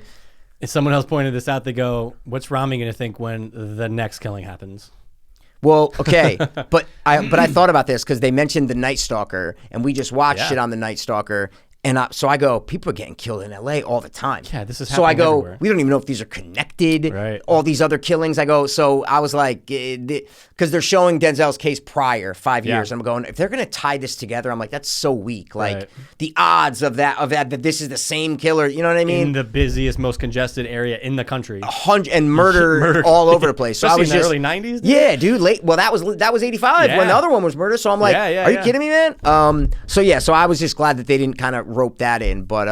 If someone else pointed this out, they go, what's Rami going to think when the next killing happens? Well, okay, but I thought about this because they mentioned the Night Stalker, and we just watched it on the Night Stalker, and so I go, people are getting killed in L.A. all the time. Yeah, this is so I go, everywhere. we don't even know if these are connected. Right. All these other killings. I go, so I was like, because they're showing Denzel's case prior 5 years. And I'm going, if they're gonna tie this together, I'm like, that's so weak. Like the odds of that this is the same killer. You know what I mean? In the busiest, most congested area in the country. 100 and murder all over the place. So I was in the early 90s. Dude? Yeah, dude. Late. Well, that was 85 when the other one was murdered. So I'm like, are you kidding me, man? So I was just glad that they didn't kind of rope that in. But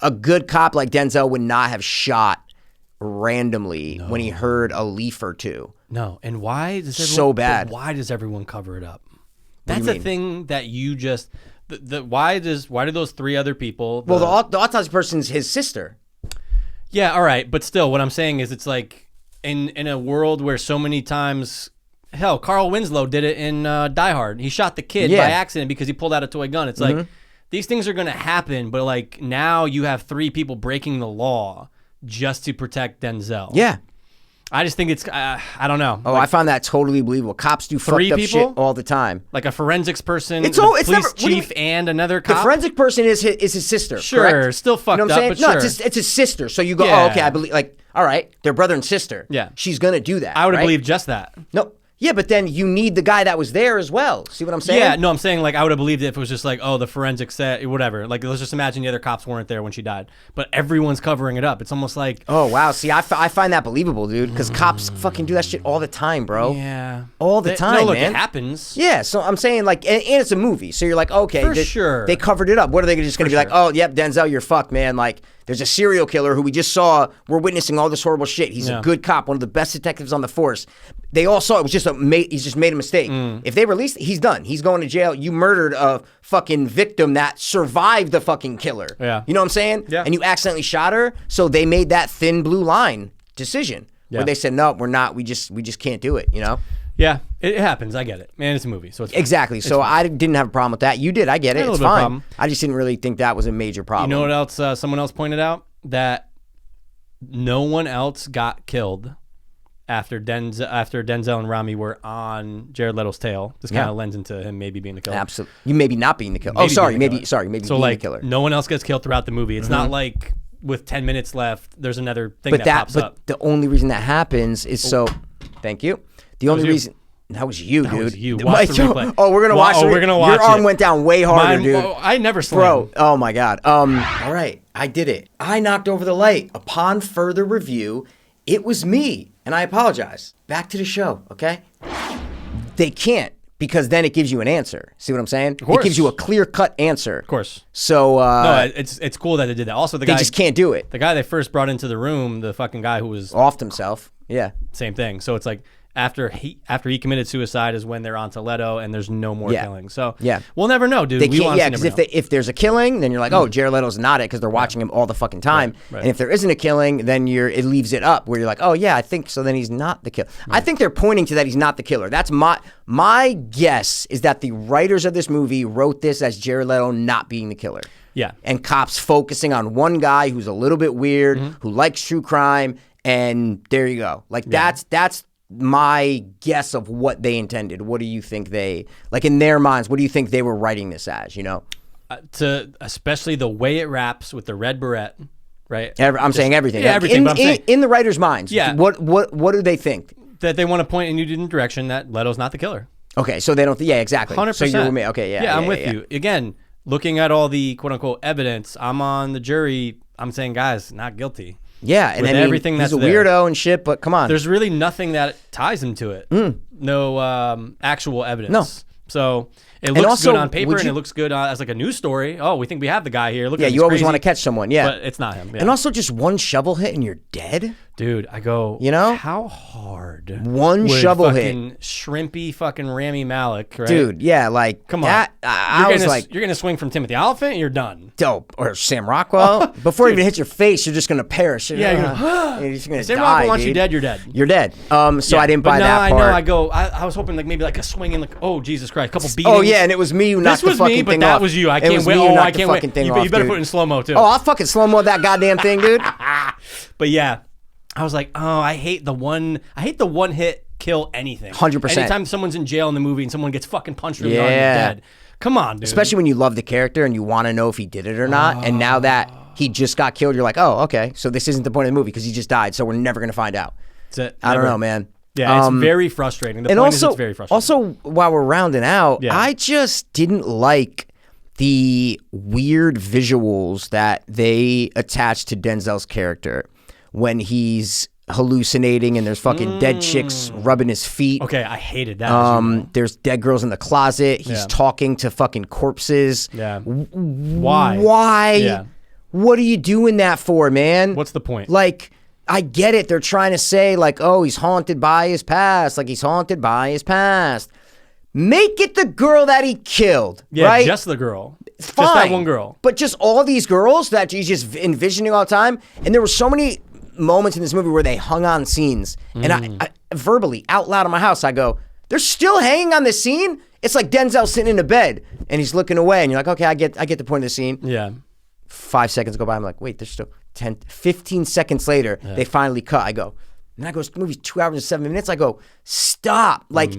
a good cop like Denzel would not have shot randomly when he heard a leaf or two. No, and why does everyone, so bad? Why does everyone cover it up? That's a thing that you just. Why do those three other people? The autopsy person's his sister. Yeah, all right, but still, what I'm saying is, it's like in a world where so many times. Hell, Carl Winslow did it in Die Hard. He shot the kid by accident because he pulled out a toy gun. It's like, these things are going to happen, but like now you have three people breaking the law just to protect Denzel. Yeah. I just think it's, I don't know. Oh, I find that totally believable. Cops do fucked up shit all the time. Like a forensics person, police chief, and another cop. The forensic person is his sister, sure, correct? Still fucked up, but no, sure. it's his sister. So you go, oh, okay, I believe, like, all right, they're brother and sister. Yeah. She's going to do that, I would have believed just that. No. Yeah, but then you need the guy that was there as well. See what I'm saying? Yeah, no, I'm saying like I would have believed it if it was just like, oh, the forensic set, whatever. Like, let's just imagine the other cops weren't there when she died, but everyone's covering it up. It's almost like, oh wow, see, I find that believable, dude, because cops fucking do that shit all the time, bro. Yeah, all the time, look, man. It happens. Yeah, so I'm saying like, and it's a movie, so you're like, okay, for sure, they covered it up. What are they just gonna be like? Oh, yep, Denzel, you're fucked, man. Like, there's a serial killer who we just saw. We're witnessing all this horrible shit. He's a good cop, one of the best detectives on the force. They all saw it was just he's just made a mistake. If they release it, he's done. He's going to jail. You murdered a fucking victim that survived the fucking killer. Yeah. You know what I'm saying? Yeah. And you accidentally shot her. So they made that thin blue line decision where they said, no, we're not. We just can't do it, you know? Yeah, it happens. I get it. Man, it's a movie, so it's fine. Exactly. So I didn't have a problem with that. You did. I get it. It's fine. I just didn't really think that was a major problem. You know what else someone else pointed out? That no one else got killed after Denzel and Rami were on Jared Leto's tail. This kind of lends into him maybe being the killer. Absolutely. You maybe not being the killer. Maybe being the killer. No one else gets killed throughout the movie. It's not like with 10 minutes left, there's another thing that pops up. But the only reason that happens is thank you. The only reason. That was you, dude. That was you. Watch the replay. Oh, we're gonna watch it. We're gonna watch Your arm went down way harder, dude. I never slammed. Bro, oh my God. All right, I did it. I knocked over the light. Upon further review, it was me, and I apologize. Back to the show, okay? They can't, because then it gives you an answer. See what I'm saying? Of course. It gives you a clear-cut answer. Of course. So no, it's cool that they did that. Also, they just can't do it. The guy they first brought into the room, the fucking guy who was offed himself. Yeah. Same thing. So it's like, after he committed suicide is when they're on to Leto and there's no more killing. So we'll never know, dude. They can't, because if there's a killing, then you're like, oh, Jared Leto's not it, because they're watching him all the fucking time. Right. And if there isn't a killing, then it leaves it up where you're like, oh yeah, I think so. Then he's not the killer. Right. I think they're pointing to that he's not the killer. That's my guess is that the writers of this movie wrote this as Jared Leto not being the killer. Yeah. And cops focusing on one guy who's a little bit weird, who likes true crime, and there you go. Like that's my guess of what they intended. What do you think they, like in their minds, what do you think they were writing this as, you know? Especially the way it wraps with the red beret, right? I'm saying everything. Yeah, everything. In the writer's minds, Yeah. What do they think? That they want to point in you in the direction that Leto's not the killer. Okay, so they don't, yeah, exactly. 100%. So you're with me. Okay, yeah. Yeah, I'm with you. Again, looking at all the quote-unquote evidence, I'm on the jury, I'm saying, guys, not guilty. Yeah, and With I mean, everything he's that's a there. weirdo and shit, but come on. There's really nothing that ties him to it. No actual evidence. No. So it looks also, good on paper, would and you- it looks good as like a news story. Oh, we think we have the guy here. Look Yeah, at him, you he's always crazy. want to catch someone, yeah. But it's not him. Yeah. And also just one shovel hit and you're dead? Dude, I go, You know? how hard One would shovel hit. fucking shrimpy fucking Rami Malek, right? Dude, yeah, like, Come on. that, I was like, you're gonna swing from Timothy Oliphant, and you're done. dope. Or Sam Rockwell. Before it even hits your face, you're just going to perish. Yeah, you're just going to Sam die, Rockwell wants you dude. dead, you're dead. You're dead. So Yeah, I didn't but buy no, that I part. know. I was hoping like maybe like a swing and like, oh Jesus Christ, a couple beatings. Oh, yeah, and it was me who knocked This was the fucking me, but thing that off. was you. I It can't was wait. me who Oh, knocked I the can't wait. fucking thing You off, better dude. put it in slow mo too. Oh, I'll fucking slow-mo that goddamn thing, dude. But yeah, I was like, oh, I hate the one hit kill anything. 100%. Anytime someone's in jail in the movie and someone gets fucking punched in the arm, you're Yeah. dead. Come on, dude. Especially when you love the character and you want to know if he did it or not. And now that he just got killed, you're like, oh, okay. So this isn't the point of the movie because he just died. So we're never going to find out. That's it. I don't Never. know, man. Yeah, it's very frustrating. The And point also, is it's very frustrating. also, while we're rounding out, Yeah. I just didn't like the weird visuals that they attached to Denzel's character when he's hallucinating and there's fucking dead chicks rubbing his feet. okay, I hated that. as you know. There's dead girls in the closet. He's Yeah. talking to fucking corpses. Yeah. Why? Why? Yeah. What are you doing that for, man? What's the point? Like, I get it. They're trying to say, like, oh, he's haunted by his past. Like, he's haunted by his past. Make it the girl that he killed, Yeah, right? just the girl. Fine. Just that one girl. But just all these girls that he's just envisioning all the time. And there were so many moments in this movie where they hung on scenes. And I verbally, out loud in my house, I go, they're still hanging on this scene? It's like Denzel sitting in a bed and he's looking away. And you're like, okay, I get the point of the scene. Yeah. 5 seconds go by. I'm like, wait, there's still 15 seconds later, they finally cut. I go, and I go, this movie's 2 hours and 7 minutes. I go, stop. Like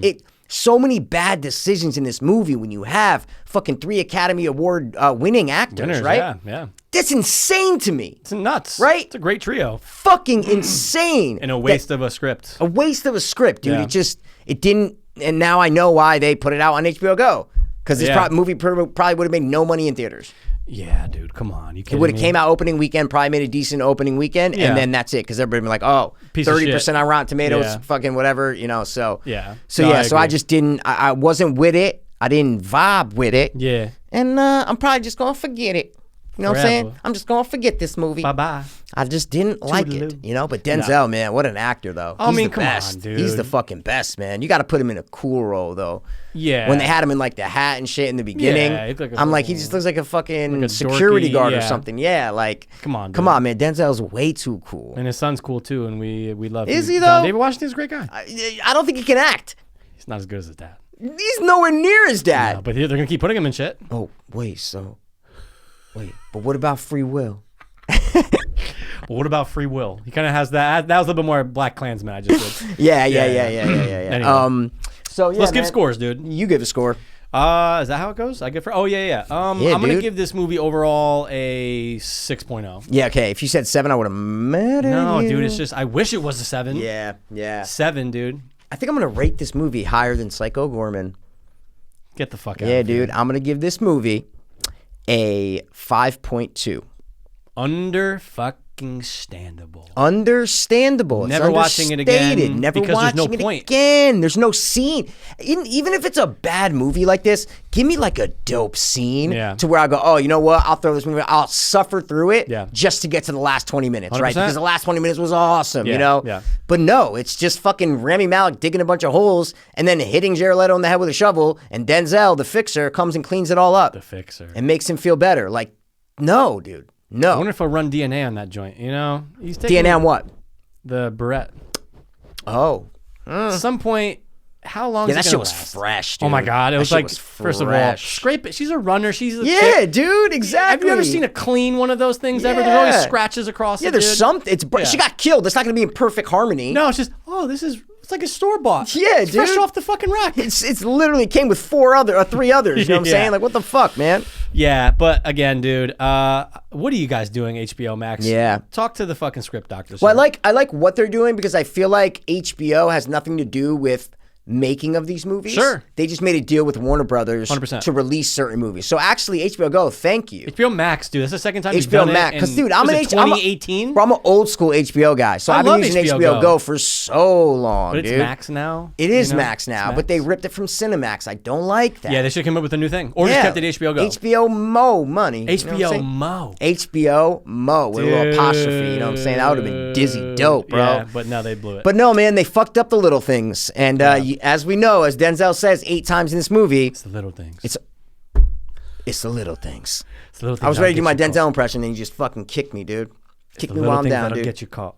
so many bad decisions in this movie when you have fucking 3 Academy Award winning actors, Winners, right? Yeah, yeah. That's insane to me. It's nuts. Right? It's a great trio. Fucking insane. And a waste of a script. A waste of a script, dude. Yeah. It didn't, and now I know why they put it out on HBO Go. Because this Yeah. movie probably would have made no money in theaters. Yeah, dude, come on. You It kidding would have me? came out opening weekend, probably made a decent opening weekend, Yeah. and then that's it. Because everybody would be like, oh, Piece of 30% shit. on Rotten Tomatoes, Yeah. fucking whatever, you know, so. Yeah. So No, yeah, I so I agree. just didn't, I wasn't with it. I didn't vibe with it. Yeah. And I'm probably just going to forget it. You know what I'm saying? Forever. I'm just going to forget this movie. Bye-bye. I just didn't like it, Toodaloo. you know? But Denzel, man, what an actor, though. I He's mean, the come on, best. dude. He's the fucking best, man. You got to put him in a cool role, though. Yeah. When they had him in, like, the hat and shit in the beginning, Yeah, he looked like a I'm like, he fucking- just looks like a fucking like a security dorky, guard or yeah. something. Yeah, like, Come on, come dude. on, man. Denzel's way too cool. And his son's cool, too, and we love him. Is he, John though? David Washington's a great guy. I don't think he can act. He's not as good as his dad. He's nowhere near his dad. No, but they're going to keep putting him in shit. Oh, but what about free will? But what about free will? He kind of has that. That was a little bit more Black Klansman I just did. Yeah. Anyway. So yeah, Let's give man. scores, dude. You give a score. Is that how it goes? I give for. Oh yeah. I'm gonna dude. give this movie overall a 6.0. Yeah, okay. If you said 7, I would have mad at No, you. dude, it's just I wish it was a 7. Yeah. 7, dude. I think I'm gonna rate this movie higher than Psycho Gorman. Get the fuck out. Yeah, of here. dude. I'm gonna give this movie a 5.2. Under fucking standable. Understandable. It's Never watching it again understated. Never because there's no watching it point. again. There's no scene. Even if it's a bad movie like this, give me like a dope scene Yeah. to where I go, oh, you know what? I'll throw this movie. I'll suffer through it Yeah. just to get to the last 20 minutes, right? 100%. Because the last 20 minutes was awesome, you Yeah, know? yeah. But no, it's just fucking Rami Malek digging a bunch of holes and then hitting Jared Leto in the head with a shovel, and Denzel, the fixer, comes and cleans it all up The fixer. and makes him feel better. Like, no, dude. I No. wonder if I'll run DNA on that joint. You know, he's taking DNA on what? the Barrette. Oh. At some point, how long Yeah, is that it shit gonna was last? fresh, dude. Oh my god, it That was shit like was first of all, fresh. scrape it. She's a runner. She's a Yeah, chick. dude, exactly. Have you ever seen a clean one of those things ever? There's always Yeah. scratches across Yeah, it. there's dude. some. Yeah. She got killed. It's not gonna be in perfect harmony. No, it's just it's like a store bought. Yeah, it's fresh dude. off the fucking rack. It's literally came with 3 others. You know what I'm Yeah. saying? Like, what the fuck, man? Yeah, but again, dude, what are you guys doing, HBO Max? Yeah. Talk to the fucking script doctor. Well, I like what they're doing because I feel like HBO has nothing to do with making of these movies. Sure. They just made a deal with Warner Brothers 100%. to release certain movies. So actually, HBO Go, thank you. HBO Max, dude. That's the second time you've HBO done Max, it. because dude, I'm an 2018. I'm an old school HBO guy, so I I've been love using HBO HBO Go. Go for so long, But it's dude. Max now. It is you know? Max now, It's but they Max. ripped it from Cinemax. I don't like that. Yeah, they should come up with a new thing, or just kept it HBO Go. HBO Mo money. HBO you know what I'm saying? Mo. HBO Mo with a little apostrophe. You know what I'm saying? That would have been dizzy dope, bro. Yeah, but now they blew it. But no, man, they fucked up the little things. And as we know, as Denzel says 8 times in this movie, it's the little things. it's the little things. It's the little things I was ready to do my that'll get you Denzel impression, and you just fucking kicked me, dude. caught. Kick The me little while I'm things down, that'll dude. get you caught.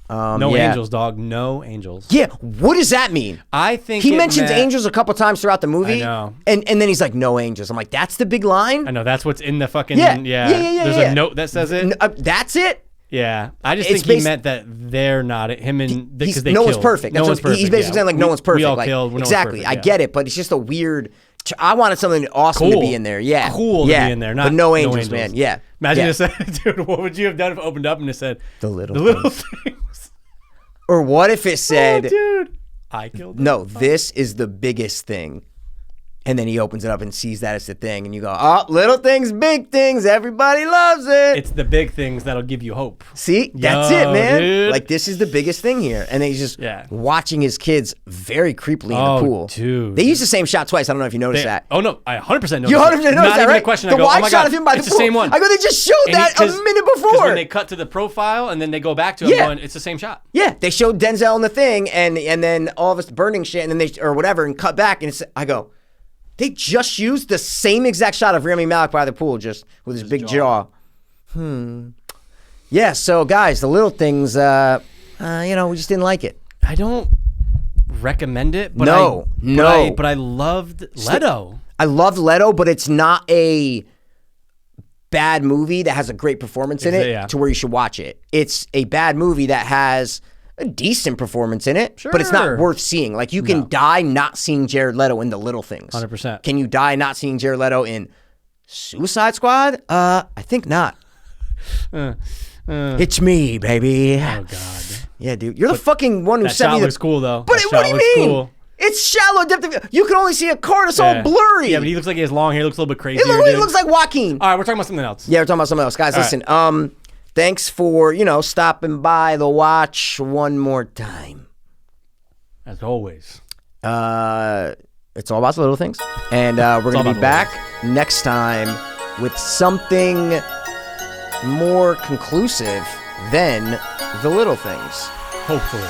No yeah. angels, dog. No angels. Yeah, what does that mean? I think He it mentions meant- angels a couple times throughout the movie. I know. And then he's like, no angels. I'm like, that's the big line? I know that's what's in the fucking Yeah. yeah. Yeah. There's Yeah. a note that says it. That's it? Yeah, I just It's think he basi- meant that they're not him and because they no killed. one's perfect. No That's one's what- perfect. He's basically yeah. saying like no one's perfect. We all like, killed. No one's exactly. perfect, I yeah. get it, but it's just a weird. I wanted something awesome to Cool. be in there. Yeah, Cool to yeah. be in there, not but no no angels, angels. man. Yeah. Imagine yeah. it said, dude, what would you have done if it opened up and it said The little things? Or what if it Oh, said, dude, I killed. no, this is the biggest thing. And then he opens it up and sees that it's the thing, and you go, oh, little things, big things, everybody loves it. It's the big things that'll give you hope. See, that's Yo, it, man. dude. Like, this is the biggest thing here. And then he's just Yeah. watching his kids very creepily in Oh, the pool. dude. They used the same shot twice. I don't know if you noticed that. Oh no, I 100% noticed. You 100% it. noticed Not that, even right? a question. The I go, wide oh my shot God, of him by the it's pool. the same one. I go, they just showed And that a minute 'cause before. when they cut to the profile and then they go back to him, Yeah. going, it's the same shot. Yeah, they showed Denzel in the thing, and then all of us burning shit, and then they or whatever, and cut back, and I go, they just used the same exact shot of Rami Malek by the pool, just with his big jaw. Yeah, so guys, the little things, we just didn't like it. I don't recommend it, but No, no. but I loved Leto. I loved Leto, but it's not a bad movie that has a great performance in it Yeah. to where you should watch it. It's a bad movie that has a decent performance in it, but it's not Sure. worth seeing. Like, you can die not seeing Jared Leto in The Little Things. 100%. Can you die not seeing Jared Leto in Suicide Squad? I think not. It's me, baby. Oh God, Yeah, dude. You're the fucking one who that sent shot me the... looks cool though. But That what do shot you looks mean? Cool. It's shallow depth of... You can only see a car. It's Yeah. all blurry. Yeah, but he looks like he has long hair. He looks a little bit crazier. It literally dude. looks like Joaquin. All right, we're talking about something else. Yeah, we're talking about something else. Guys, All listen. Thanks for, stopping by the watch one more time. As always. It's all about the little things. And we're going to all be about the back next time with something more conclusive than the little things. Hopefully.